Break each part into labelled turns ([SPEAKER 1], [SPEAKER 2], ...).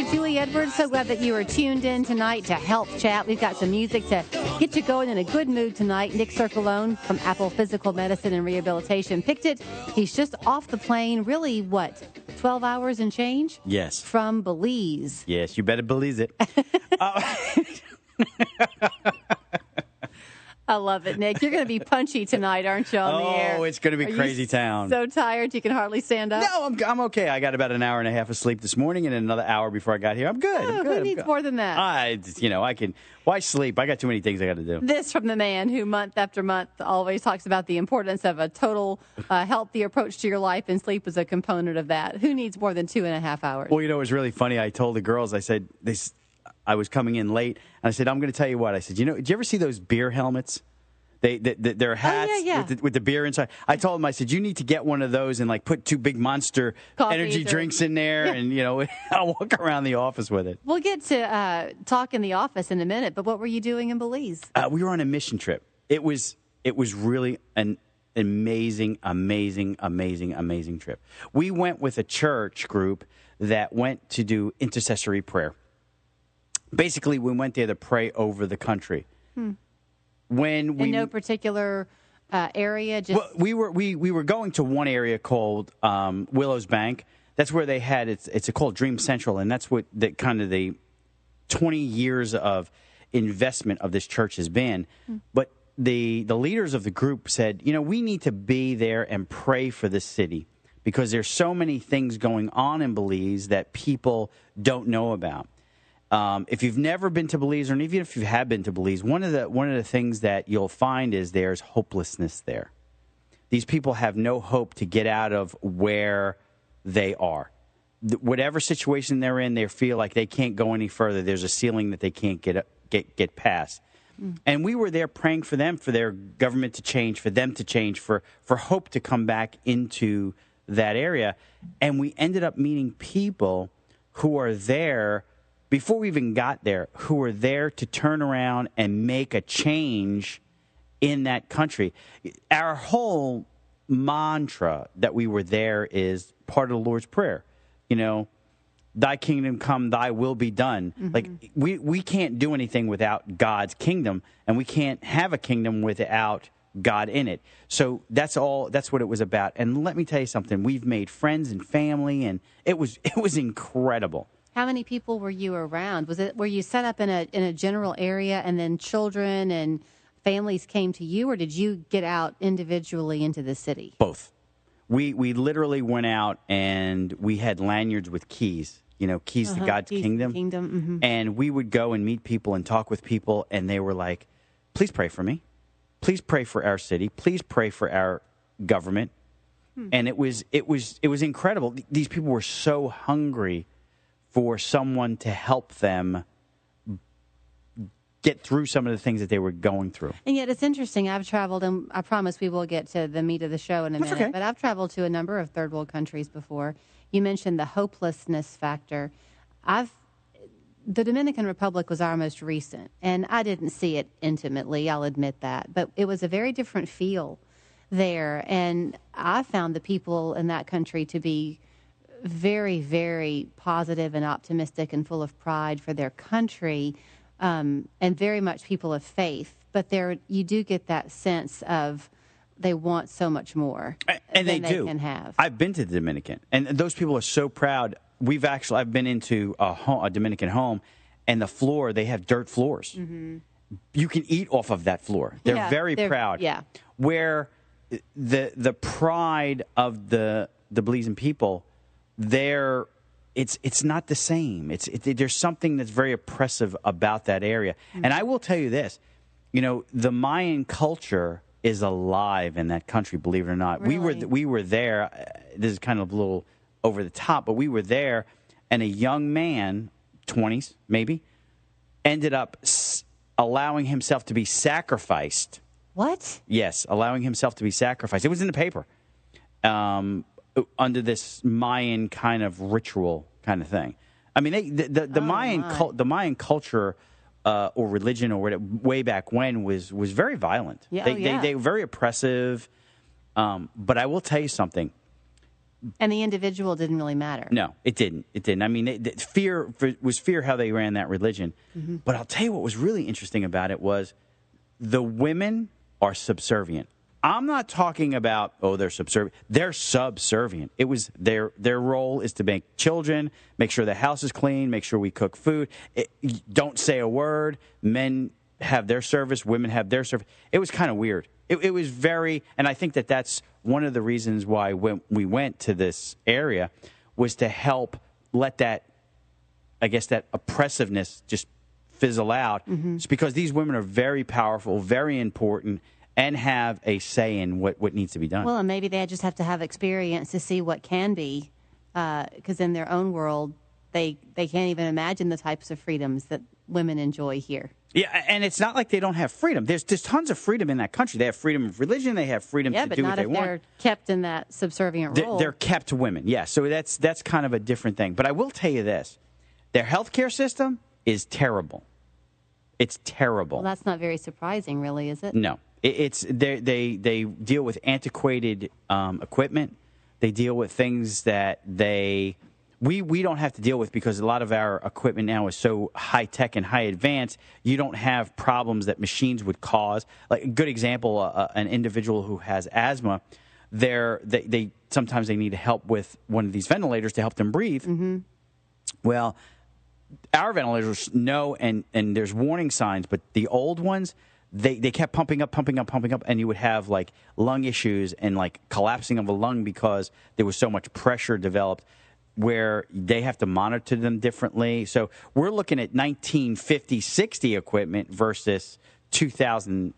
[SPEAKER 1] Hey, Julie Edwards, so glad that you were tuned in tonight to Help Chat. We've got some music to get you going in a good mood tonight. Nick Circolone from Apple Physical Medicine and Rehabilitation picked it. He's just off the plane, really, 12 hours and change?
[SPEAKER 2] Yes.
[SPEAKER 1] From Belize.
[SPEAKER 2] Yes, you better believe it.
[SPEAKER 1] I love it, Nick. You're going to be punchy tonight, aren't you, on the air?
[SPEAKER 2] Oh, it's going to be crazy town.
[SPEAKER 1] So tired you can hardly stand up?
[SPEAKER 2] No, I'm okay. I got about an hour and a half of sleep this morning and another hour before I got here. I'm good.
[SPEAKER 1] Oh,
[SPEAKER 2] I'm good.
[SPEAKER 1] Who needs more than that?
[SPEAKER 2] I can. Why sleep? I got too many things I got to do.
[SPEAKER 1] This from the man who month after month always talks about the importance of a total healthy approach to your life, and sleep is a component of that. Who needs more than 2.5 hours?
[SPEAKER 2] Well, it was really funny. I told the girls, I said, I was coming in late, and I said, I'm going to tell you what. I said, did you ever see those beer helmets? Their hats with the beer inside. I told them, I said, you need to get one of those and put two big Monster energy drinks in there, and I'll walk around the office with it.
[SPEAKER 1] We'll get to talk in the office in a minute, but what were you doing in Belize?
[SPEAKER 2] We were on a mission trip. It was really an amazing trip. We went with a church group that went to do intercessory prayer. Basically, we went there to pray over the country. In
[SPEAKER 1] no particular area?
[SPEAKER 2] We were going to one area called Willows Bank. That's where they had it's called Dream Central, and that's what the 20 years of investment of this church has been. But the leaders of the group said, we need to be there and pray for this city because there's so many things going on in Belize that people don't know about. If you've never been to Belize, or even if you have been to Belize, one of the things that you'll find is there's hopelessness there. These people have no hope to get out of where they are. Whatever situation they're in, they feel like they can't go any further. There's a ceiling that they can't get past. And we were there praying for them, for their government to change, for them to change, for hope to come back into that area. And we ended up meeting people who are there before we even got there, who were there to turn around and make a change in that country. Our whole mantra that we were there is part of the Lord's Prayer. Thy kingdom come, thy will be done. We can't do anything without God's kingdom, and we can't have a kingdom without God in it. So that's what it was about. And let me tell you something. We've made friends and family, and it was incredible.
[SPEAKER 1] How many people were you around? Were you set up in a general area, and then children and families came to you, or did you get out individually into the city?
[SPEAKER 2] Both. We literally went out, and we had lanyards with keys, keys to God's kingdom. And we would go and meet people and talk with people, and they were like, please pray for me. Please pray for our city. Please pray for our government. And it was incredible. These people were so hungry for someone to help them get through some of the things that they were going through.
[SPEAKER 1] And yet it's interesting. I've traveled, and I promise we will get to the meat of the show in a minute,
[SPEAKER 2] okay.
[SPEAKER 1] But I've traveled to a number of third world countries before. You mentioned the hopelessness factor. The Dominican Republic was our most recent, and I didn't see it intimately, I'll admit that, but it was a very different feel there, and I found the people in that country to be very, very positive and optimistic and full of pride for their country, and very much people of faith. But you do get that sense of they want so much more
[SPEAKER 2] and
[SPEAKER 1] than
[SPEAKER 2] they
[SPEAKER 1] can have.
[SPEAKER 2] I've been to the Dominican, and those people are so proud. I've been into a Dominican home, and the floor, they have dirt floors. You can eat off of that floor. They're very proud.
[SPEAKER 1] Yeah.
[SPEAKER 2] Where the pride of the Belizean people, it's not the same. There's something that's very oppressive about that area. And I will tell you this, the Mayan culture is alive in that country, believe it or not.
[SPEAKER 1] Really?
[SPEAKER 2] We were there. This is kind of a little over the top, but we were there, and a young man, 20s maybe, ended up allowing himself to be sacrificed.
[SPEAKER 1] What?
[SPEAKER 2] Yes, allowing himself to be sacrificed. It was in the paper. Under this Mayan kind of ritual kind of thing. I mean, the Mayan culture or religion or whatever, way back when was very violent.
[SPEAKER 1] Yeah,
[SPEAKER 2] they were very oppressive. But I will tell you something.
[SPEAKER 1] And the individual didn't really matter.
[SPEAKER 2] No, it didn't. It didn't. I mean, fear was fear how they ran that religion. Mm-hmm. But I'll tell you what was really interesting about it was the women are subservient. I'm not talking about, they're subservient. They're subservient. It was their role is to make children, make sure the house is clean, make sure we cook food. Don't say a word. Men have their service, women have their service. It was kind of weird. It was very, and I think that's one of the reasons why when we went to this area was to help let that, I guess, that oppressiveness just fizzle out. Mm-hmm. It's because these women are very powerful, very important, and have a say in what needs to be done.
[SPEAKER 1] Well, and maybe they just have to have experience to see what can be, because in their own world, they can't even imagine the types of freedoms that women enjoy here.
[SPEAKER 2] Yeah, and it's not like they don't have freedom. There's tons of freedom in that country. They have freedom of religion. They have freedom to do what they want.
[SPEAKER 1] Yeah, but not if they're kept in that subservient role.
[SPEAKER 2] They're kept women, yeah. So that's kind of a different thing. But I will tell you this. Their healthcare system is terrible. It's terrible.
[SPEAKER 1] Well, that's not very surprising, really, is it?
[SPEAKER 2] No. They deal with antiquated equipment. They deal with things that we don't have to deal with because a lot of our equipment now is so high tech and high advanced. You don't have problems that machines would cause. Like a good example, an individual who has asthma, they sometimes they need help with one of these ventilators to help them breathe. Mm-hmm. Well, our ventilators know, and there's warning signs, but the old ones, they kept pumping up, and you would have like lung issues and like collapsing of a lung because there was so much pressure developed where they have to monitor them differently. So we're looking at 1950, 60 equipment versus 2018.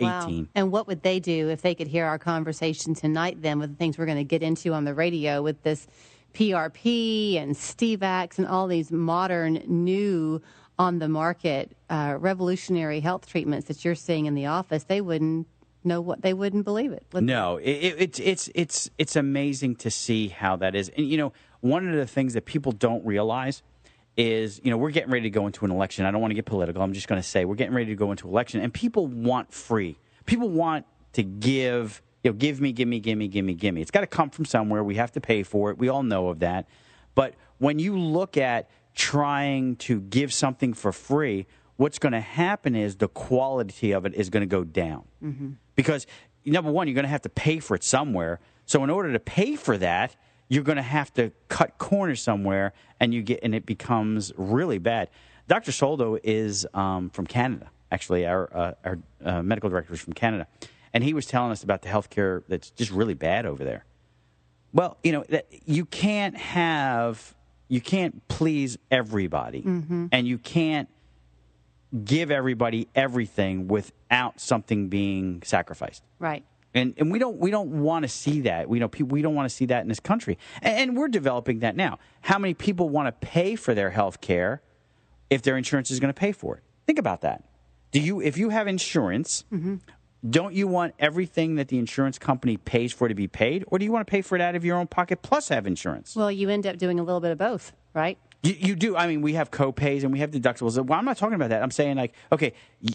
[SPEAKER 1] Wow. And what would they do if they could hear our conversation tonight then with the things we're going to get into on the radio with this PRP and Stevax and all these modern, new, on the market, revolutionary health treatments that you're seeing in the office? They wouldn't know what, they wouldn't believe it.
[SPEAKER 2] No, it's amazing to see how that is. And, one of the things that people don't realize is, we're getting ready to go into an election. I don't want to get political. I'm just going to say we're getting ready to go into election, and people want free. People want to give, give me. It's got to come from somewhere. We have to pay for it. We all know of that. But when you look at trying to give something for free, what's going to happen is the quality of it is going to go down. Mm-hmm. Because, number one, you're going to have to pay for it somewhere. So in order to pay for that, you're going to have to cut corners somewhere, and it becomes really bad. Dr. Soldo is from Canada. Actually, our medical director is from Canada, and he was telling us about the healthcare that's just really bad over there. Well, that you can't please everybody, mm-hmm. and you can't give everybody everything without something being sacrificed.
[SPEAKER 1] Right.
[SPEAKER 2] And we don't want to see that. We don't want to see that in this country. And we're developing that now. How many people want to pay for their health care if their insurance is going to pay for it? Think about that. If you have insurance, mm-hmm. don't you want everything that the insurance company pays for to be paid, or do you want to pay for it out of your own pocket plus have insurance?
[SPEAKER 1] Well, you end up doing a little bit of both, right?
[SPEAKER 2] You do. I mean, we have co-pays and we have deductibles. Well, I'm not talking about that. I'm saying, like, okay,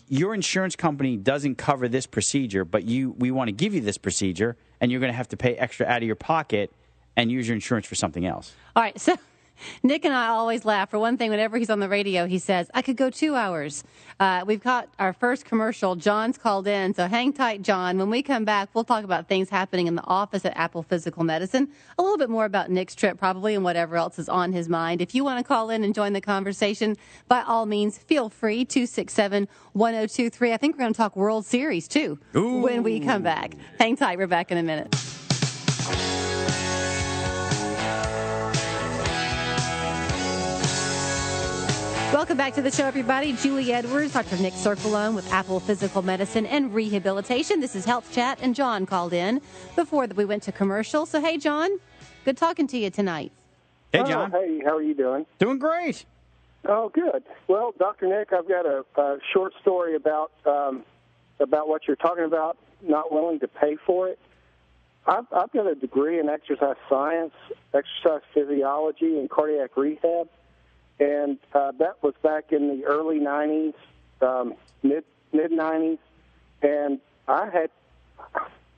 [SPEAKER 2] your insurance company doesn't cover this procedure, but we want to give you this procedure, and you're going to have to pay extra out of your pocket and use your insurance for something else.
[SPEAKER 1] All right, so Nick and I always laugh. For one thing, whenever he's on the radio, he says, I could go 2 hours. We've got our first commercial. John's called in, so hang tight, John. When we come back, we'll talk about things happening in the office at Apple Physical Medicine, a little bit more about Nick's trip probably and whatever else is on his mind. If you want to call in and join the conversation, by all means, feel free, 267-1023. I think we're going to talk World Series, too, when we come back. Hang tight. We're back in a minute. Welcome back to the show, everybody. Julie Edwards, Dr. Nick Circolone with Apple Physical Medicine and Rehabilitation. This is Health Chat, and John called in before we went to commercial. So, hey, John, good talking to you tonight.
[SPEAKER 2] Hey, John.
[SPEAKER 3] Hey, how are you doing?
[SPEAKER 2] Doing great.
[SPEAKER 3] Oh, good. Well, Dr. Nick, I've got a short story about what you're talking about, not willing to pay for it. I've got a degree in exercise science, exercise physiology, and cardiac rehab. And that was back in the early 90s, mid-90s, and I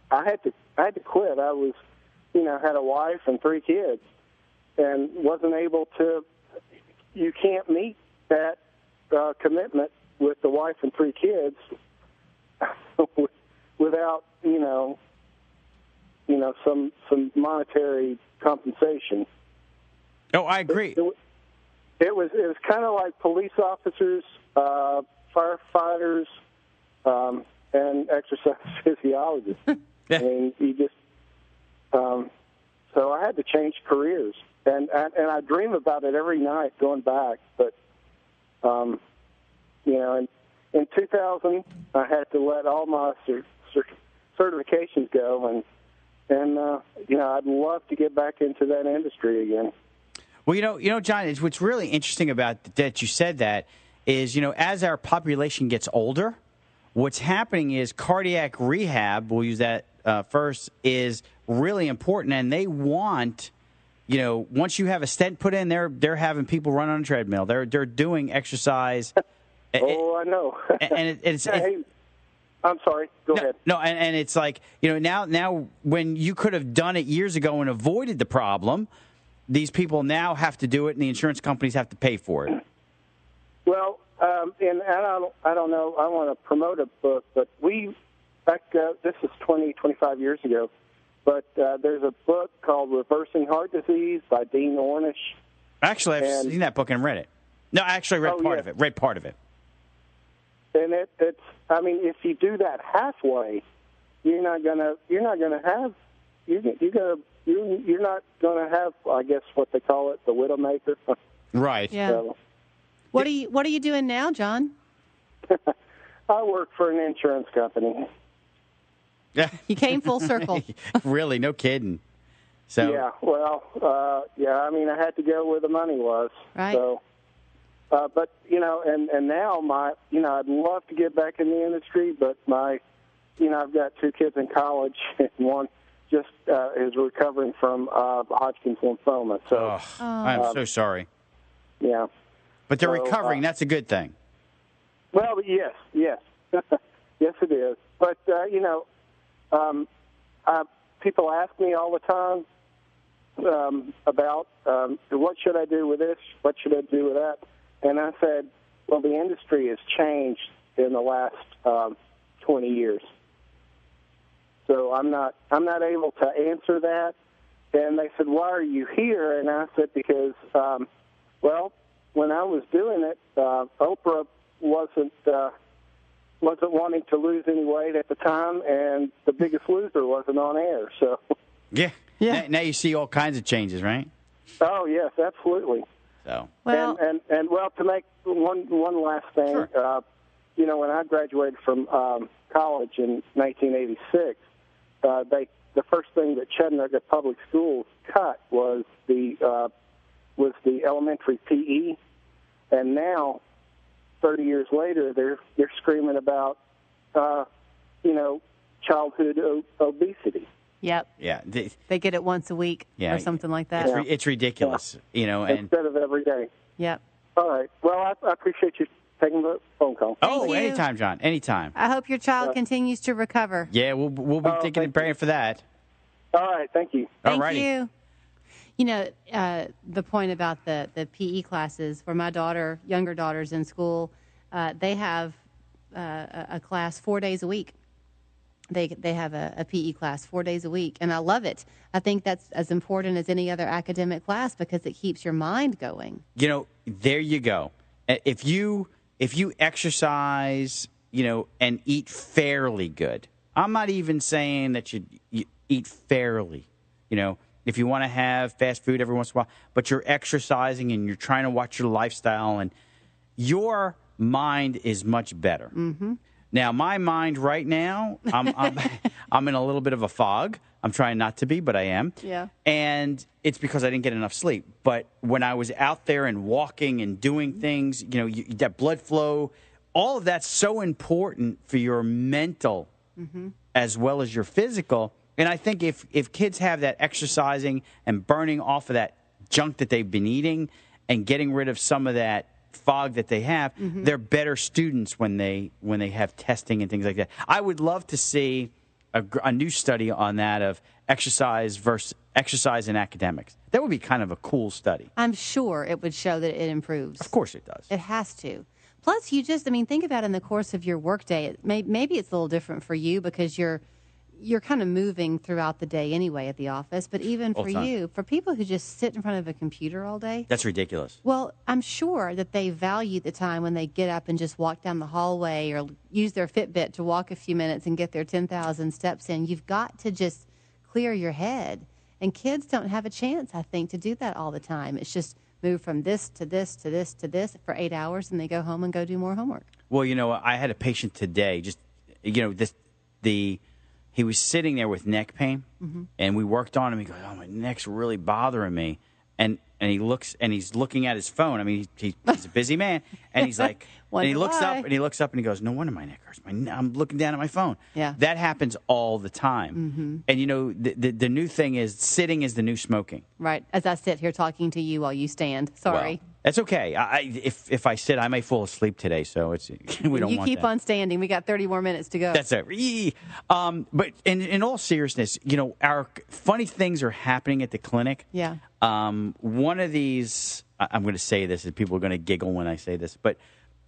[SPEAKER 3] had to quit. I was had a wife and 3 kids, and wasn't able to. You can't meet that commitment with the wife and 3 kids without some monetary compensation.
[SPEAKER 2] Oh, I agree.
[SPEAKER 3] It was kind of like police officers, firefighters, and exercise physiologists.
[SPEAKER 2] Yeah.
[SPEAKER 3] I mean, you just so I had to change careers, and I dream about it every night going back. But in 2000, I had to let all my certifications go, and I'd love to get back into that industry again.
[SPEAKER 2] Well, John, what's really interesting about that you said that is, as our population gets older, what's happening is cardiac rehab, we'll use that first, is really important. And they want, once you have a stent put in, they're having people run on a treadmill. They're doing exercise.
[SPEAKER 3] I know.
[SPEAKER 2] And
[SPEAKER 3] hey, I'm sorry. Go ahead.
[SPEAKER 2] No, and it's like, now when you could have done it years ago and avoided the problem, these people now have to do it, and the insurance companies have to pay for it.
[SPEAKER 3] Well, and I don't know. I want to promote a book, but this is 25 years ago, but there's a book called Reversing Heart Disease by Dean Ornish.
[SPEAKER 2] Actually, I've seen that book and read it. No, I actually read part of it. Read part of it.
[SPEAKER 3] And it's. I mean, if you do that halfway, you're not gonna have. You're not going to have, I guess, what they call it, the widowmaker.
[SPEAKER 2] Right.
[SPEAKER 1] Yeah.
[SPEAKER 3] So,
[SPEAKER 1] What are you doing now, John?
[SPEAKER 3] I work for an insurance company.
[SPEAKER 2] Yeah.
[SPEAKER 1] You came full circle.
[SPEAKER 2] Really, no kidding. So.
[SPEAKER 3] Yeah. Well, I mean, I had to go where the money was.
[SPEAKER 1] Right.
[SPEAKER 3] So, but and now I'd love to get back in the industry, but I've got 2 kids in college, and one just is recovering from Hodgkin's lymphoma. So
[SPEAKER 2] I'm so sorry.
[SPEAKER 3] Yeah.
[SPEAKER 2] But they're recovering. That's a good thing.
[SPEAKER 3] Well, yes. Yes, it is. But, people ask me all the time about what should I do with this, what should I do with that. And I said, well, the industry has changed in the last 20 years. So I'm not able to answer that. And they said, why are you here? And I said, because, when I was doing it, Oprah wasn't wanting to lose any weight at the time, and The Biggest Loser wasn't on air. So
[SPEAKER 2] yeah. Now you see all kinds of changes, right?
[SPEAKER 3] Oh yes, absolutely.
[SPEAKER 2] So
[SPEAKER 1] well,
[SPEAKER 3] and to make one last thing,
[SPEAKER 2] sure.
[SPEAKER 3] When I graduated from college in 1986. The first thing that Chattanooga Public Schools cut was the elementary PE, and now, 30 years later, they're screaming about childhood obesity.
[SPEAKER 1] Yep.
[SPEAKER 2] Yeah.
[SPEAKER 1] They get it once a week or something like that.
[SPEAKER 2] It's ridiculous,
[SPEAKER 3] instead of every day.
[SPEAKER 1] Yep.
[SPEAKER 3] All right. Well, I appreciate you taking the phone call.
[SPEAKER 1] Thank you.
[SPEAKER 2] Anytime, John. Anytime.
[SPEAKER 1] I hope your child continues to recover.
[SPEAKER 2] Yeah, we'll be thinking and praying for that.
[SPEAKER 3] All right. Thank you.
[SPEAKER 1] Thank you. The point about the PE classes, for my younger daughter's in school, they have a class 4 days a week. They have a PE class 4 days a week, and I love it. I think that's as important as any other academic class because it keeps your mind going.
[SPEAKER 2] There you go. If you exercise, and eat fairly good. I'm not even saying that you eat fairly, if you want to have fast food every once in a while, but you're exercising and you're trying to watch your lifestyle, and your mind is much better. Mm-hmm. Now, my mind right now, I'm in a little bit of a fog. I'm trying not to be, but I am.
[SPEAKER 1] Yeah.
[SPEAKER 2] And it's because I didn't get enough sleep. But when I was out there and walking and doing things, that blood flow, all of that's so important for your mental as well as your physical. And I think if kids have that exercising and burning off of that junk that they've been eating and getting rid of some of that fog that they have, they're better students when they have testing and things like that. I would love to see a new study on that of exercise versus exercise and academics. That would be kind of a cool study.
[SPEAKER 1] I'm sure it would show that it improves.
[SPEAKER 2] Of course it does.
[SPEAKER 1] It has to. Plus, you just, I mean, think about in the course of your workday. Maybe it's a little different for you because you're kind of moving throughout the day anyway at the office. But even for you, for people who just sit in front of a computer all day.
[SPEAKER 2] That's ridiculous.
[SPEAKER 1] Well, I'm sure that they value the time when they get up and just walk down the hallway or use their Fitbit to walk a few minutes and get their 10,000 steps in. You've got to just clear your head. And kids don't have a chance, I think, to do that all the time. It's just move from this to this to this to this for 8 hours, and they go home and go do more homework.
[SPEAKER 2] Well, I had a patient today. Just he was sitting there with neck pain, and we worked on him. He goes, "Oh, my neck's really bothering me," and he looks and he's looking at his phone. I mean, he's a busy man, and he's like, and he looks up and he goes, "No wonder my neck hurts. I'm looking down at my phone."
[SPEAKER 1] Yeah,
[SPEAKER 2] that happens all the time. And the new thing is sitting is the new smoking.
[SPEAKER 1] Right. As I sit here talking to you while you stand. Sorry.
[SPEAKER 2] Well, that's okay. If I sit, I may fall asleep today. So we don't want that.
[SPEAKER 1] You keep on standing. We got 30 more minutes to go.
[SPEAKER 2] That's it. But in all seriousness, our funny things are happening at the clinic.
[SPEAKER 1] Yeah.
[SPEAKER 2] One of these, I'm going to say this, and people are going to giggle when I say this, but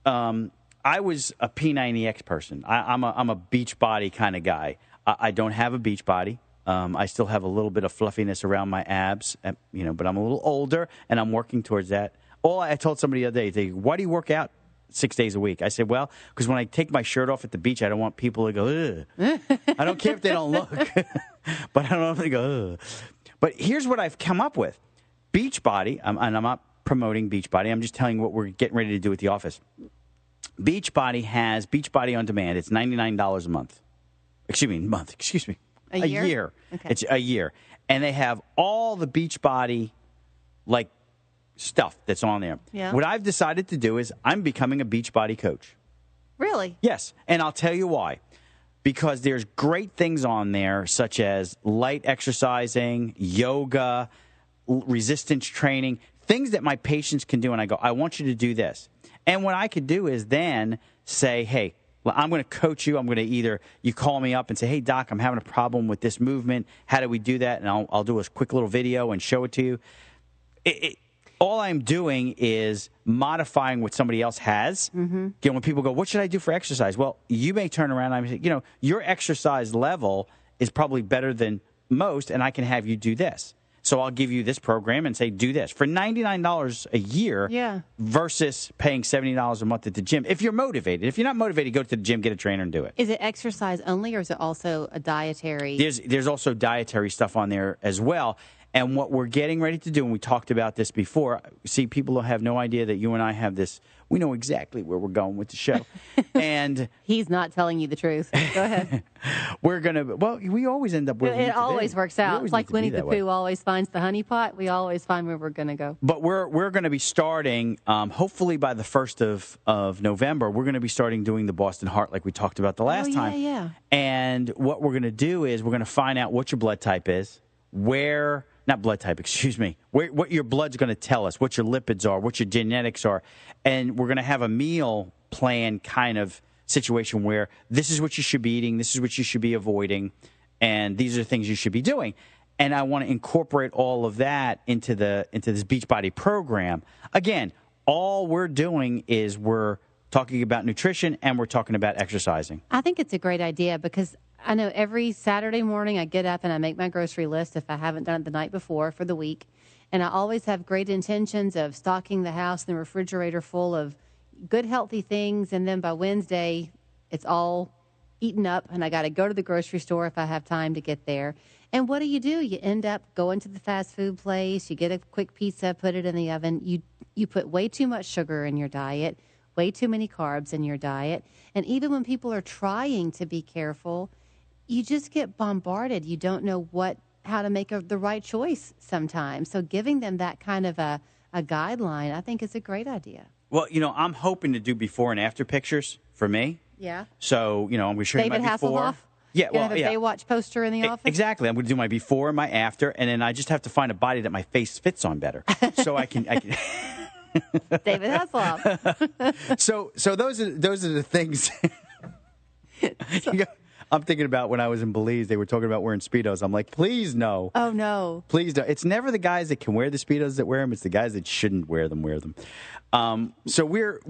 [SPEAKER 2] I was a P90X person. I'm a beach body kind of guy. I don't have a beach body. I still have a little bit of fluffiness around my abs, but I'm a little older, and I'm working towards that. I told somebody the other day, why do you work out 6 days a week? I said, well, because when I take my shirt off at the beach, I don't want people to go, ugh. I don't care if they don't look, but I don't know if they go, ugh. But here's what I've come up with. Beachbody, and I'm not promoting Beachbody. I'm just telling you what we're getting ready to do at the office. Beachbody has Beachbody on Demand. It's $99 a month. Excuse me. A year.
[SPEAKER 1] Okay.
[SPEAKER 2] It's a year. And they have all the Beachbody, stuff that's on there.
[SPEAKER 1] Yeah.
[SPEAKER 2] What I've decided to do is I'm becoming a Beachbody coach.
[SPEAKER 1] Really?
[SPEAKER 2] Yes. And I'll tell you why. Because there's great things on there, such as light exercising, yoga, resistance training, things that my patients can do. And I go, I want you to do this. And what I could do is then say, hey, I'm going to coach you. I'm going to you call me up and say, hey, doc, I'm having a problem with this movement. How do we do that? And I'll do a quick little video and show it to you. All I'm doing is modifying what somebody else has. When people go, what should I do for exercise? Well, you may turn around and say, your exercise level is probably better than most, and I can have you do this. So I'll give you this program and say, do this. For $99 a year versus paying $70 a month at the gym. If you're motivated. If you're not motivated, go to the gym, get a trainer, and do it.
[SPEAKER 1] Is it exercise only, or is it also a dietary?
[SPEAKER 2] There's also dietary stuff on there as well. And what we're getting ready to do, and we talked about this before, see, people have no idea that you and I have this. We know exactly where we're going with the show. And
[SPEAKER 1] he's not telling you the truth. Go ahead.
[SPEAKER 2] We always end up where we need to be.
[SPEAKER 1] It always works out. It's like Winnie the
[SPEAKER 2] way.
[SPEAKER 1] Pooh always finds the honey pot. We always find where we're going to go.
[SPEAKER 2] But we're going to be starting, hopefully by the 1st of November, we're going to be starting doing the Boston Heart like we talked about the last time.
[SPEAKER 1] Yeah.
[SPEAKER 2] And what we're going to do is we're going to find out what your blood type is, not blood type, excuse me, what your blood's going to tell us, what your lipids are, what your genetics are. And we're going to have a meal plan kind of situation where this is what you should be eating, this is what you should be avoiding, and these are the things you should be doing. And I want to incorporate all of that into this Beachbody program. Again, all we're doing is we're talking about nutrition and we're talking about exercising.
[SPEAKER 1] I think it's a great idea because I know every Saturday morning I get up and I make my grocery list if I haven't done it the night before for the week. And I always have great intentions of stocking the house and the refrigerator full of good, healthy things. And then by Wednesday, it's all eaten up and I got to go to the grocery store if I have time to get there. And what do? You end up going to the fast food place. You get a quick pizza, put it in the oven. You put way too much sugar in your diet, way too many carbs in your diet. And even when people are trying to be careful, you just get bombarded. You don't know how to make the right choice sometimes. So giving them that kind of a guideline, I think is a great idea.
[SPEAKER 2] Well, I'm hoping to do before and after pictures for me.
[SPEAKER 1] Yeah.
[SPEAKER 2] So, I'm going to show you my before.
[SPEAKER 1] Hasselhoff?
[SPEAKER 2] Yeah,
[SPEAKER 1] well, have a Baywatch poster in the office?
[SPEAKER 2] Exactly. I'm going to do my before and my after, and then I just have to find a body that my face fits on better. So I can
[SPEAKER 1] David Hasselhoff.
[SPEAKER 2] So those are the things. I'm thinking about when I was in Belize, they were talking about wearing Speedos. I'm like, please no.
[SPEAKER 1] Oh, no.
[SPEAKER 2] Please don't. It's never the guys that can wear the Speedos that wear them. It's the guys that shouldn't wear them. So we're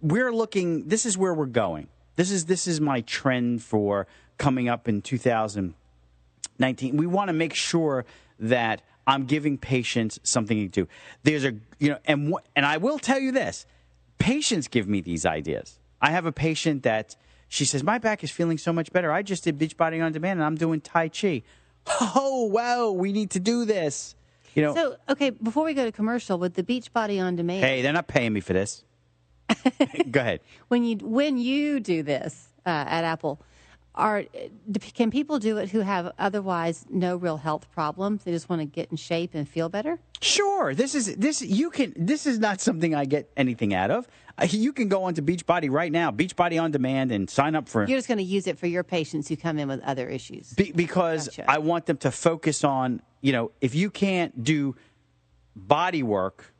[SPEAKER 2] looking. This is where we're going. This is my trend for coming up in 2019. We want to make sure that I'm giving patients something to do. There's and I will tell you this: patients give me these ideas. I have a patient that she says, my back is feeling so much better. I just did Beachbody on Demand, and I'm doing Tai Chi. Oh, wow, we need to do this.
[SPEAKER 1] So, okay, before we go to commercial, with the Beachbody on Demand.
[SPEAKER 2] Hey, they're not paying me for this. Go ahead.
[SPEAKER 1] When you do this at Apple, can people do it who have otherwise no real health problems? They just want to get in shape and feel better?
[SPEAKER 2] Sure. This is not something I get anything out of. You can go onto Beachbody right now, Beachbody on Demand, and sign up for.
[SPEAKER 1] You're just going to use it for your patients who come in with other issues.
[SPEAKER 2] Because
[SPEAKER 1] Gotcha.
[SPEAKER 2] I want them to focus on, if you can't do body work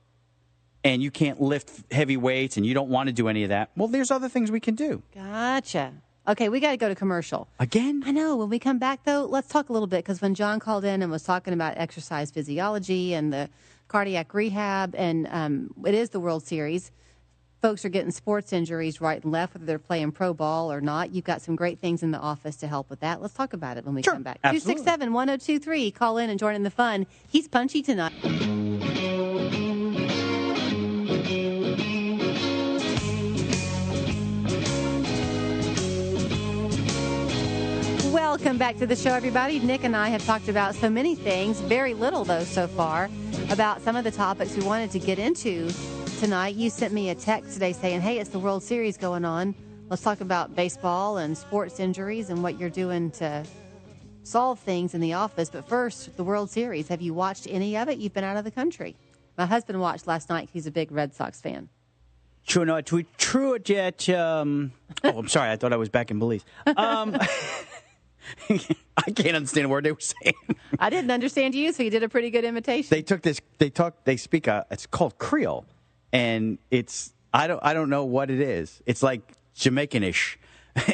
[SPEAKER 2] and you can't lift heavy weights and you don't want to do any of that, well, there's other things we can do.
[SPEAKER 1] Gotcha. Okay, we got to go to commercial.
[SPEAKER 2] Again?
[SPEAKER 1] I know. When we come back, though, let's talk a little bit, because when John called in and was talking about exercise physiology and the cardiac rehab, and it is the World Series, folks are getting sports injuries right and left, whether they're playing pro ball or not. You've got some great things in the office to help with that. Let's talk about it when we come back.
[SPEAKER 2] Absolutely.
[SPEAKER 1] 267-1023. Call in and join in the fun. He's punchy tonight. Welcome back to the show, everybody. Nick and I have talked about so many things, very little, though, so far, about some of the topics we wanted to get into tonight. You sent me a text today saying, hey, it's the World Series going on. Let's talk about baseball and sports injuries and what you're doing to solve things in the office. But first, the World Series. Have you watched any of it? You've been out of the country. My husband watched last night. He's a big Red Sox fan.
[SPEAKER 2] True, no, true, yet. I'm sorry. I thought I was back in Belize. I can't understand a word they were saying.
[SPEAKER 1] I didn't understand you, so you did a pretty good imitation.
[SPEAKER 2] They took this. They speak. It's called Creole, and I don't know what it is. It's like Jamaicanish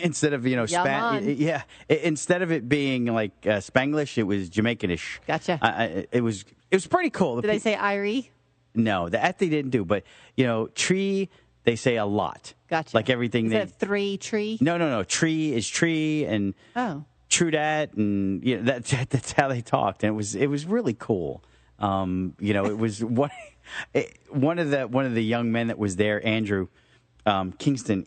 [SPEAKER 2] instead of
[SPEAKER 1] Yeah,
[SPEAKER 2] instead of it being like Spanglish, it was Jamaicanish.
[SPEAKER 1] Gotcha.
[SPEAKER 2] It was pretty cool.
[SPEAKER 1] Did they say Irie?
[SPEAKER 2] No, that they didn't do. But tree, they say a lot.
[SPEAKER 1] Gotcha.
[SPEAKER 2] Like everything.
[SPEAKER 1] Is that 3 tree?
[SPEAKER 2] No. Tree is tree, and true that, and that's how they talked, and it was really cool. It was one of the young men that was there, Andrew Kingston.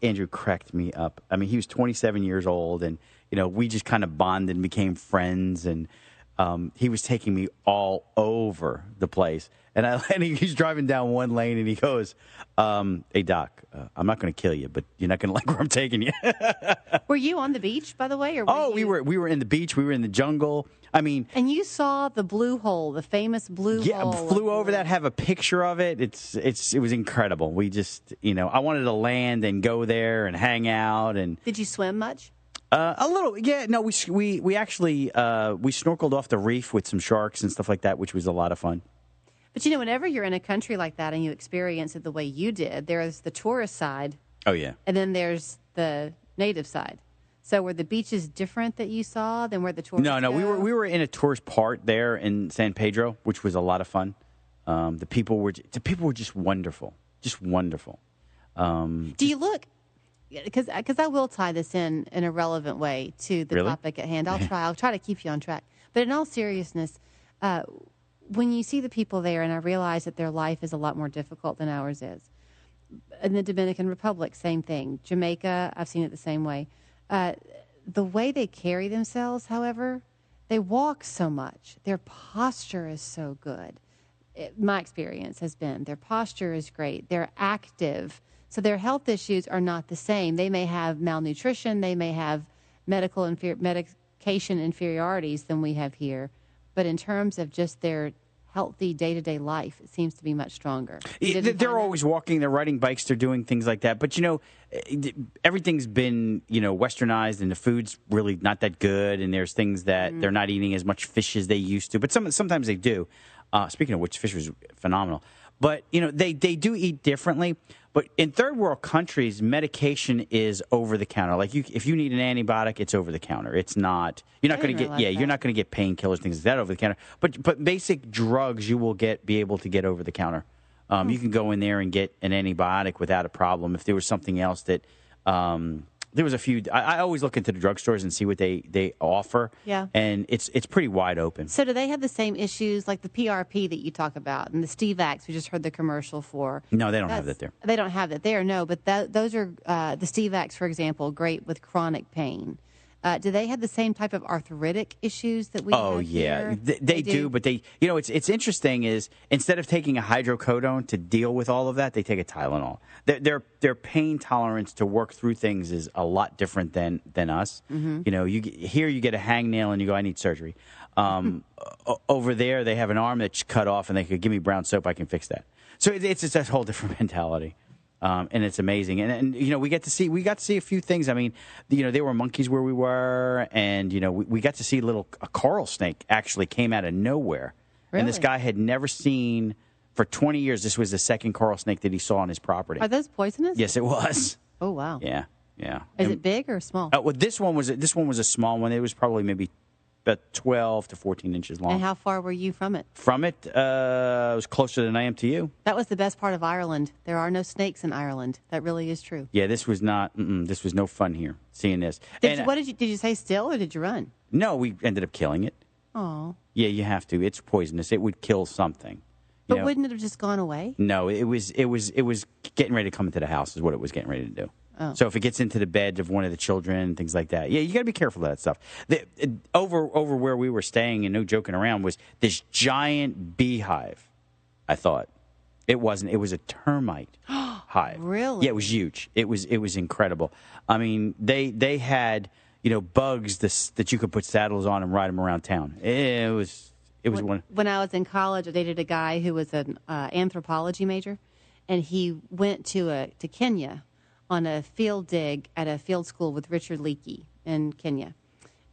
[SPEAKER 2] Andrew cracked me up. I mean, he was 27 years old, and we just kind of bonded and became friends, and he was taking me all over the place. And he's driving down one lane, and he goes, "Hey Doc, I'm not going to kill you, but you're not going to like where I'm taking you."
[SPEAKER 1] Were you on the beach, by the way? Or
[SPEAKER 2] we were in the beach. We were in the jungle. I mean,
[SPEAKER 1] and you saw the blue hole, the famous blue hole.
[SPEAKER 2] Yeah, flew over that. Have a picture of it. It was incredible. We just, I wanted to land and go there and hang out. And
[SPEAKER 1] did you swim much?
[SPEAKER 2] A little, yeah. No, we actually we snorkeled off the reef with some sharks and stuff like that, which was a lot of fun.
[SPEAKER 1] But whenever you're in a country like that and you experience it the way you did, there's the tourist side.
[SPEAKER 2] Oh yeah.
[SPEAKER 1] And then there's the native side. So were the beaches different that you saw than where the tourists
[SPEAKER 2] No,
[SPEAKER 1] go?
[SPEAKER 2] we were in a tourist part there in San Pedro, which was a lot of fun. The people were just wonderful, just wonderful.
[SPEAKER 1] Do you look? Because I will tie this in a relevant way to the topic at hand. I'll try to keep you on track. But in all seriousness, when you see the people there, and I realize that their life is a lot more difficult than ours is. In the Dominican Republic, same thing. Jamaica, I've seen it the same way. The way they carry themselves, however, they walk so much. Their posture is so good. My experience has been their posture is great. They're active. So their health issues are not the same. They may have malnutrition. They may have medication inferiorities than we have here. But in terms of just their healthy day-to-day life, it seems to be much stronger.
[SPEAKER 2] They're always walking, they're riding bikes, they're doing things like that. But, everything's been, westernized, and the food's really not that good, and there's things that they're not eating as much fish as they used to. But sometimes they do. Speaking of which, fish was phenomenal. But, they do eat differently. But in third world countries, medication is over the counter. Like if you need an antibiotic, it's over the counter. It's not. You're not going to get. Yeah, you're not going to get painkillers, things like that over the counter. But basic drugs you will be able to get over the counter. You can go in there and get an antibiotic without a problem. If there was something else that there was a few. I always look into the drugstores and see what they offer.
[SPEAKER 1] Yeah.
[SPEAKER 2] And it's pretty wide open.
[SPEAKER 1] So do they have the same issues like the PRP that you talk about and the Stevax we just heard the commercial for?
[SPEAKER 2] No, they don't have that there.
[SPEAKER 1] They don't have that there, no. But those are the Stevax, for example, great with chronic pain. Do they have the same type of arthritic issues that we have
[SPEAKER 2] Oh, yeah.
[SPEAKER 1] here?
[SPEAKER 2] They do, but it's interesting is instead of taking a hydrocodone to deal with all of that, they take a Tylenol. Their pain tolerance to work through things is a lot different than us. Mm-hmm. Here you get a hangnail and you go, I need surgery. Over there, they have an arm that's cut off and they could give me brown soap, I can fix that. So it's just a whole different mentality. And it's amazing, and we got to see a few things. I mean, there were monkeys where we were, and we got to see a coral snake actually came out of nowhere,
[SPEAKER 1] Really?
[SPEAKER 2] And this guy had never seen for 20 years. This was the second coral snake that he saw on his property.
[SPEAKER 1] Are those poisonous?
[SPEAKER 2] Yes, it was.
[SPEAKER 1] Oh, wow.
[SPEAKER 2] Yeah.
[SPEAKER 1] Is it big or small?
[SPEAKER 2] Well, this one was a small one. It was probably maybe about 12 to 14 inches long.
[SPEAKER 1] And how far were you from it?
[SPEAKER 2] From it, I was closer than I am to you.
[SPEAKER 1] That was the best part of Ireland. There are no snakes in Ireland. That really is true.
[SPEAKER 2] Yeah, this was not. This was no fun here. Seeing this.
[SPEAKER 1] Did you say still or did you run?
[SPEAKER 2] No, we ended up killing it.
[SPEAKER 1] Oh.
[SPEAKER 2] Yeah, you have to. It's poisonous. It would kill something.
[SPEAKER 1] But wouldn't it have just gone away?
[SPEAKER 2] No, it was getting ready to come into the house is what it was getting ready to do.
[SPEAKER 1] Oh.
[SPEAKER 2] So if it gets into the bed of one of the children, things like that, yeah, you got to be careful of that stuff. Over where we were staying, and no joking around, was this giant beehive. I thought it wasn't. It was a termite hive.
[SPEAKER 1] Really?
[SPEAKER 2] Yeah, it was huge. It was incredible. I mean, they had bugs that you could put saddles on and ride them around town. It was one.
[SPEAKER 1] When I was in college, I dated a guy who was an anthropology major, and he went to Kenya on a field dig at a field school with Richard Leakey in Kenya.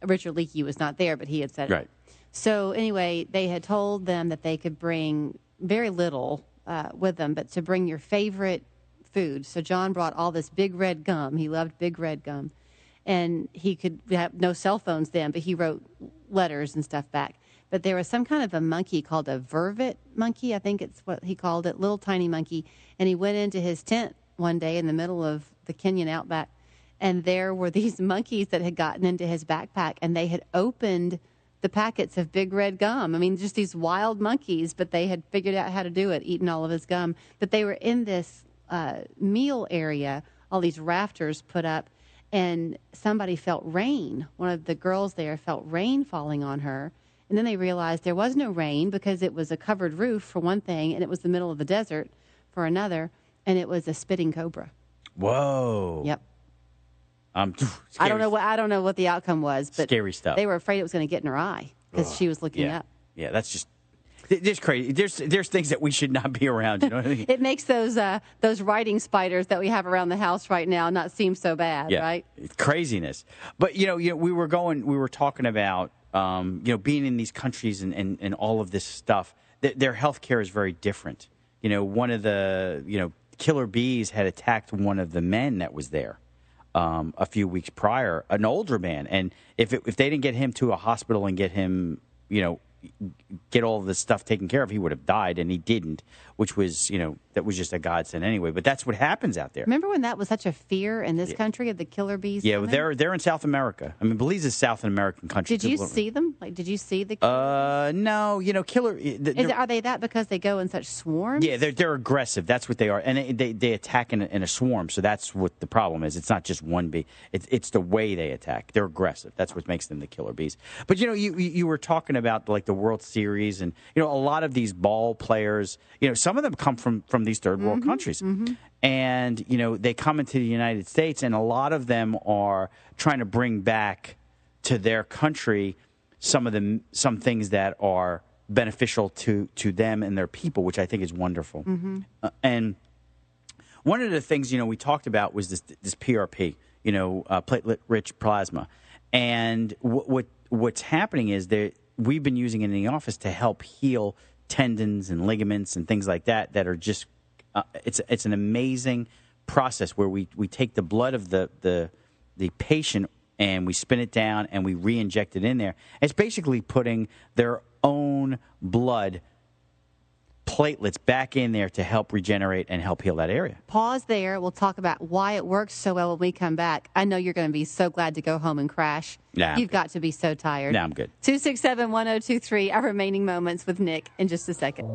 [SPEAKER 1] Richard Leakey was not there, but he had said it.
[SPEAKER 2] Right.
[SPEAKER 1] So anyway, they had told them that they could bring very little with them, but to bring your favorite food. So John brought all this big red gum. He loved big red gum. And he could have no cell phones then, but he wrote letters and stuff back. But there was some kind of a monkey called a vervet monkey, I think it's what he called it, little tiny monkey. And he went into his tent one day in the middle of the Kenyan outback, and there were these monkeys that had gotten into his backpack, and they had opened the packets of big red gum. I mean, just these wild monkeys, but they had figured out how to do it, eating all of his gum. But they were in this meal area, all these rafters put up, and somebody felt rain. One of the girls there felt rain falling on her. And then they realized there was no rain because it was a covered roof for one thing, and it was the middle of the desert for another, and it was a spitting cobra.
[SPEAKER 2] Whoa.
[SPEAKER 1] Yep.
[SPEAKER 2] I
[SPEAKER 1] don't know what the outcome was, but
[SPEAKER 2] scary stuff.
[SPEAKER 1] They were afraid it was going to get in her eye because she was looking up.
[SPEAKER 2] Yeah, that's just there's crazy. There's things that we should not be around. You know what I mean?
[SPEAKER 1] It makes those writing spiders that we have around the house right now not seem so bad, right?
[SPEAKER 2] It's craziness. But we were talking about being in these countries and all of this stuff. Their health care is very different. One of the killer bees had attacked one of the men that was there a few weeks prior, an older man, and if they didn't get him to a hospital and get him, get all of this stuff taken care of, he would have died, and he didn't, which was, that was just a godsend anyway. But that's what happens out there.
[SPEAKER 1] Remember when that was such a fear in this country of the killer bees?
[SPEAKER 2] Yeah, well, they're in South America. I mean, Belize is South American country.
[SPEAKER 1] Did you see them? Like, did you see the killer?
[SPEAKER 2] No, killer.
[SPEAKER 1] Are they that because they go in such swarms?
[SPEAKER 2] Yeah, they're aggressive. That's what they are, and they attack in a swarm. So that's what the problem is. It's not just one bee. It's the way they attack. They're aggressive. That's what makes them the killer bees. But you were talking about like the World Series, and a lot of these ball players. Some of them come from these third world countries, and they come into the United States, and a lot of them are trying to bring back to their country some things that are beneficial to them and their people, which I think is wonderful. And one of the things we talked about was this PRP, platelet-rich plasma, and what's happening is that we've been using it in the office to help heal tendons and ligaments and things like that are just it's an amazing process where we take the blood of the patient and we spin it down and we re-inject it in there. It's basically putting their own blood platelets back in there to help regenerate and help heal that area.
[SPEAKER 1] Pause there. We'll talk about why it works so well when we come back. I know you're going to be so glad to go home and crash.
[SPEAKER 2] Nah,
[SPEAKER 1] You've got to be so tired.
[SPEAKER 2] No, I'm good.
[SPEAKER 1] 267-1023, our remaining moments with Nick in just a second.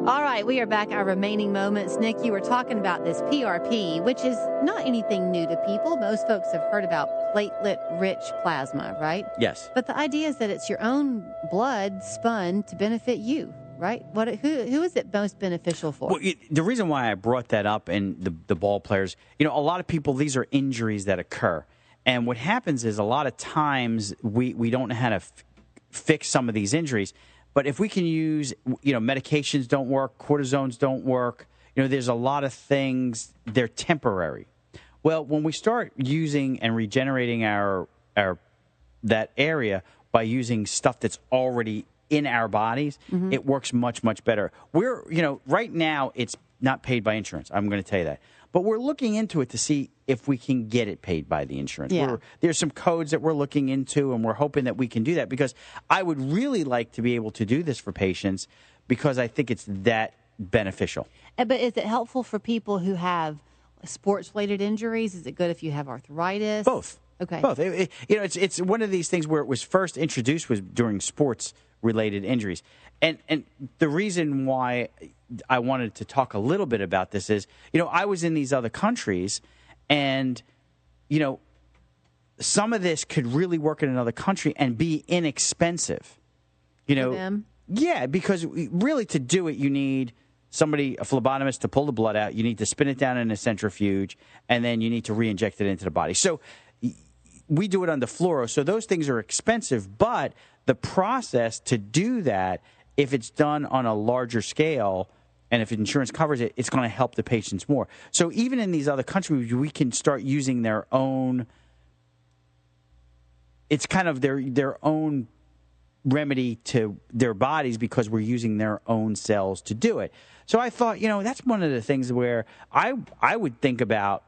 [SPEAKER 1] All right, we are back. Our remaining moments. Nick, you were talking about this PRP, which is not anything new to people. Most folks have heard about platelet-rich plasma, right?
[SPEAKER 2] Yes.
[SPEAKER 1] But the idea is that it's your own blood spun to benefit you, right? Who is it most beneficial for?
[SPEAKER 2] Well, the reason why I brought that up and the ball players, a lot of people, these are injuries that occur. And what happens is a lot of times we don't know how to fix some of these injuries. But if we can use, medications don't work, cortisones don't work, there's a lot of things, they're temporary. Well, when we start using and regenerating our that area by using stuff that's already in our bodies, it works much, much better. We're, right now it's not paid by insurance. I'm going to tell you that. But we're looking into it to see if we can get it paid by the insurance.
[SPEAKER 1] Yeah.
[SPEAKER 2] There's some codes that we're looking into, and we're hoping that we can do that, because I would really like to be able to do this for patients because I think it's that beneficial.
[SPEAKER 1] But is it helpful for people who have sports-related injuries? Is it good if you have arthritis?
[SPEAKER 2] Both.
[SPEAKER 1] Okay.
[SPEAKER 2] Both. It's one of these things where it was first introduced was during sports-related injuries. And the reason why I wanted to talk a little bit about this is, I was in these other countries, and, some of this could really work in another country and be inexpensive.
[SPEAKER 1] For them?
[SPEAKER 2] Yeah, because really to do it, you need a phlebotomist to pull the blood out. You need to spin it down in a centrifuge, and then you need to re-inject it into the body. So we do it under fluoro. So those things are expensive, but the process to do that, if it's done on a larger scale and if insurance covers it, it's going to help the patients more. So even in these other countries, we can start using their own, it's kind of their own remedy to their bodies because we're using their own cells to do it. So I thought, that's one of the things where I would think about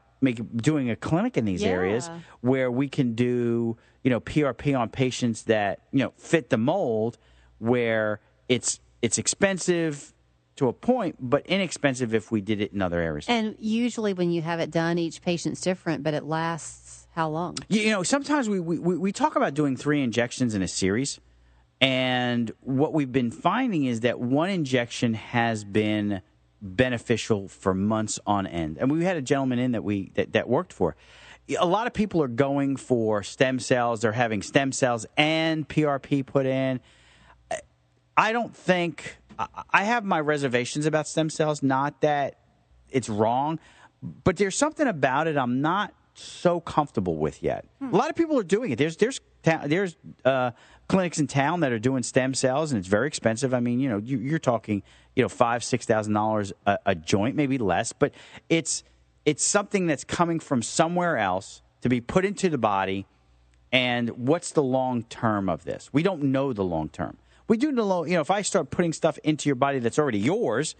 [SPEAKER 2] doing a clinic in these areas where we can do, PRP on patients that, fit the mold, where it's expensive to a point, but inexpensive if we did it in other areas.
[SPEAKER 1] And usually when you have it done, each patient's different, but it lasts how long?
[SPEAKER 2] Sometimes we talk about doing 3 injections in a series, and what we've been finding is that one injection has been beneficial for months on end. And we had a gentleman in that worked for. A lot of people are going for stem cells. They're having stem cells and PRP put in. I don't think I have my reservations about stem cells, not that it's wrong, but there's something about it I'm not so comfortable with yet. A lot of people are doing it. There's clinics in town that are doing stem cells, and it's very expensive. I mean, you're talking, $5,000-$6,000 a joint, maybe less, but it's something that's coming from somewhere else to be put into the body. And what's the long term of this? We don't know the long term. We do know, if I start putting stuff into your body that's already yours,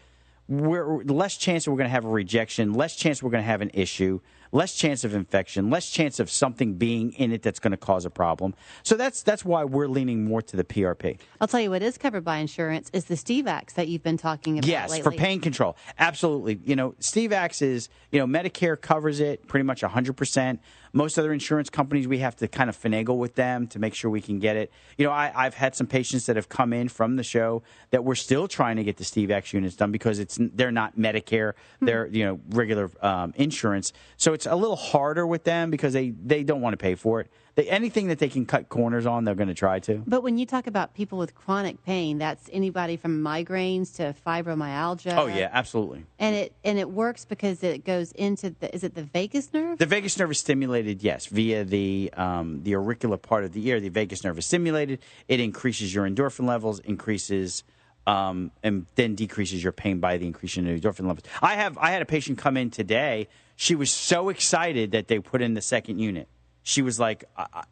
[SPEAKER 2] we're less chance that we're going to have a rejection, less chance we're going to have an issue, less chance of infection, less chance of something being in it that's going to cause a problem. So that's why we're leaning more to the PRP.
[SPEAKER 1] I'll tell you what is covered by insurance is the Stevax that you've been talking about
[SPEAKER 2] yes,
[SPEAKER 1] lately.
[SPEAKER 2] for pain control. Absolutely. Stevax is, Medicare covers it pretty much 100%. Most other insurance companies, we have to kind of finagle with them to make sure we can get it. I've had some patients that have come in from the show that we're still trying to get the Stevax units done because they're not Medicare, they're regular insurance. So it's a little harder with them because they don't want to pay for it. Anything that they can cut corners on, they're going to try to.
[SPEAKER 1] But when you talk about people with chronic pain, that's anybody from migraines to fibromyalgia.
[SPEAKER 2] Oh yeah, absolutely.
[SPEAKER 1] And it works because it goes into is it the vagus nerve?
[SPEAKER 2] The vagus nerve is stimulated, yes, via the auricular part of the ear. The vagus nerve is stimulated. It increases your endorphin levels, increases and then decreases your pain by the increase in endorphin levels. I had a patient come in today. She was so excited that they put in the second unit. She was like,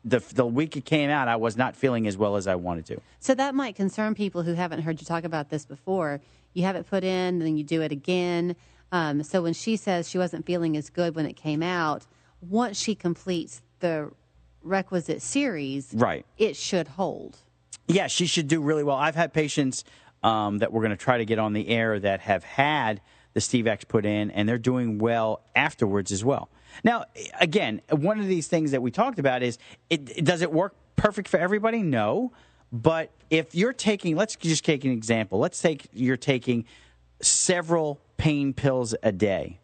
[SPEAKER 2] the week it came out, I was not feeling as well as I wanted to.
[SPEAKER 1] So that might concern people who haven't heard you talk about this before. You have it put in, then you do it again. So when she says she wasn't feeling as good when it came out, once she completes the requisite series,
[SPEAKER 2] right,
[SPEAKER 1] it should hold.
[SPEAKER 2] Yeah, she should do really well. I've had patients that we're going to try to get on the air that have had the Steve-X put in, and they're doing well afterwards as well. Now, again, one of these things that we talked about is, does it work perfect for everybody? No. But if you're taking, let's just take an example. Let's take you're taking several pain pills a day,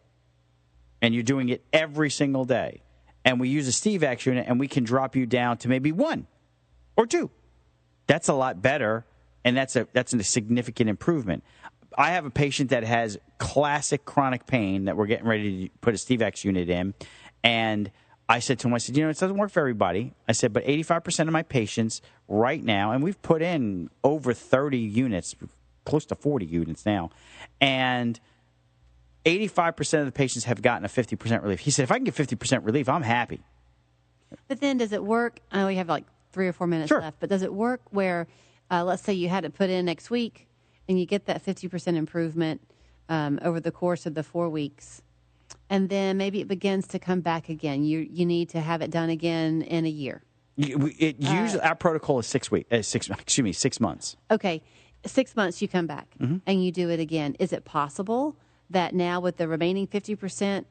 [SPEAKER 2] and you're doing it every single day, and we use a Steve-X unit, and we can drop you down to maybe 1 or 2. That's a lot better, and that's a significant improvement. I have a patient that has classic chronic pain that we're getting ready to put a Steve-X unit in, and I said to him, I said, it doesn't work for everybody. I said, but 85% of my patients right now, and we've put in over 30 units, close to 40 units now, and 85% of the patients have gotten a 50% relief. He said, if I can get 50% relief, I'm happy.
[SPEAKER 1] But then does it work? I know we have like 3 or 4 minutes left, but does it work where, let's say you had it put in next week, and you get that 50% improvement over the course of the 4 weeks, and then maybe it begins to come back again. You need to have it done again in a year.
[SPEAKER 2] Usually our protocol is 6 months.
[SPEAKER 1] Okay, 6 months you come back and you do it again. Is it possible that now with the remaining 50%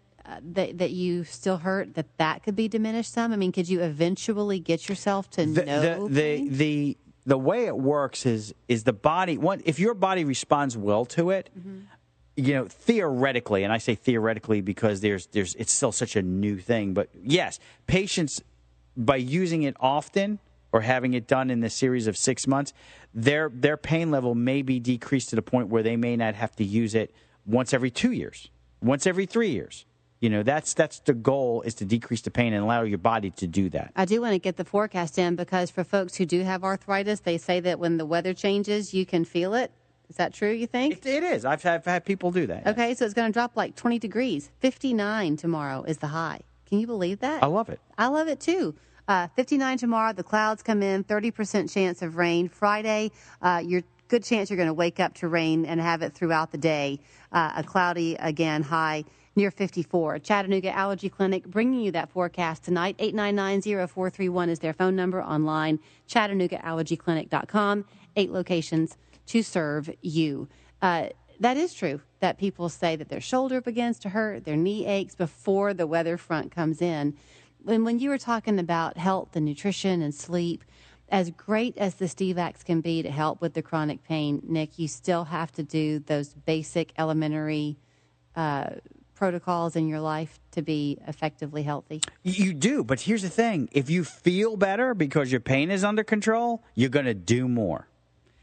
[SPEAKER 1] that you still hurt, that could be diminished some? I mean, could you eventually get yourself to no pain?
[SPEAKER 2] The way it works is the body. If your body responds well to it, theoretically, and I say theoretically because it's still such a new thing. But yes, patients, by using it often or having it done in the series of 6 months, their pain level may be decreased to the point where they may not have to use it once every 2 years, once every 3 years. That's the goal, is to decrease the pain and allow your body to do that.
[SPEAKER 1] I do want to get the forecast in, because for folks who do have arthritis, they say that when the weather changes, you can feel it. Is that true, you think?
[SPEAKER 2] It is. I've had people do that.
[SPEAKER 1] Okay, so it's going to drop like 20 degrees. 59 tomorrow is the high. Can you believe that?
[SPEAKER 2] I love it.
[SPEAKER 1] I love it, too. 59 tomorrow, the clouds come in, 30% chance of rain. Friday, good chance you're going to wake up to rain and have it throughout the day. A cloudy, again, high near 54. Chattanooga Allergy Clinic bringing you that forecast tonight. 899-0431 is their phone number online. ChattanoogaAllergyClinic.com. 8 locations to serve you. That is true that people say that their shoulder begins to hurt, their knee aches before the weather front comes in. When you were talking about health and nutrition and sleep, as great as the Steve-X can be to help with the chronic pain, Nick, you still have to do those basic elementary protocols in your life to be effectively healthy.
[SPEAKER 2] You do, but here's the thing. If you feel better because your pain is under control, you're going to do more.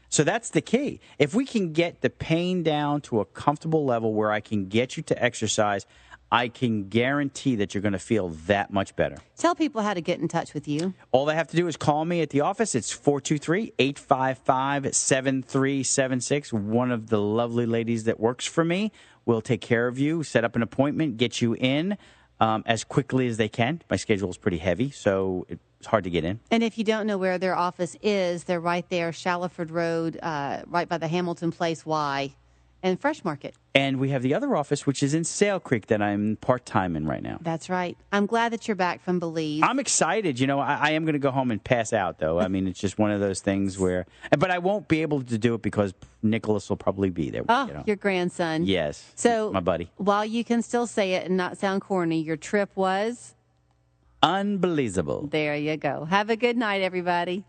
[SPEAKER 2] So that's the key. If we can get the pain down to a comfortable level where I can get you to exercise, I can guarantee that you're going to feel that much better.
[SPEAKER 1] Tell people how to get in touch with you.
[SPEAKER 2] All they have to do is call me at the office. It's 423-855-7376. One of the lovely ladies that works for me will take care of you, set up an appointment, get you in as quickly as they can. My schedule is pretty heavy, so it's hard to get in.
[SPEAKER 1] And if you don't know where their office is, they're right there, Shallowford Road, right by the Hamilton Place Y and Fresh Market.
[SPEAKER 2] And we have the other office, which is in Sale Creek, that I'm part-time in right now.
[SPEAKER 1] That's right. I'm glad that you're back from Belize.
[SPEAKER 2] I'm excited. I am going to go home and pass out, though. I mean, it's just one of those things where... But I won't be able to do it because Nicholas will probably be there.
[SPEAKER 1] Oh, your grandson.
[SPEAKER 2] Yes,
[SPEAKER 1] so
[SPEAKER 2] my buddy.
[SPEAKER 1] While you can still say it and not sound corny, your trip was...
[SPEAKER 2] unbelievable.
[SPEAKER 1] There you go. Have a good night, everybody.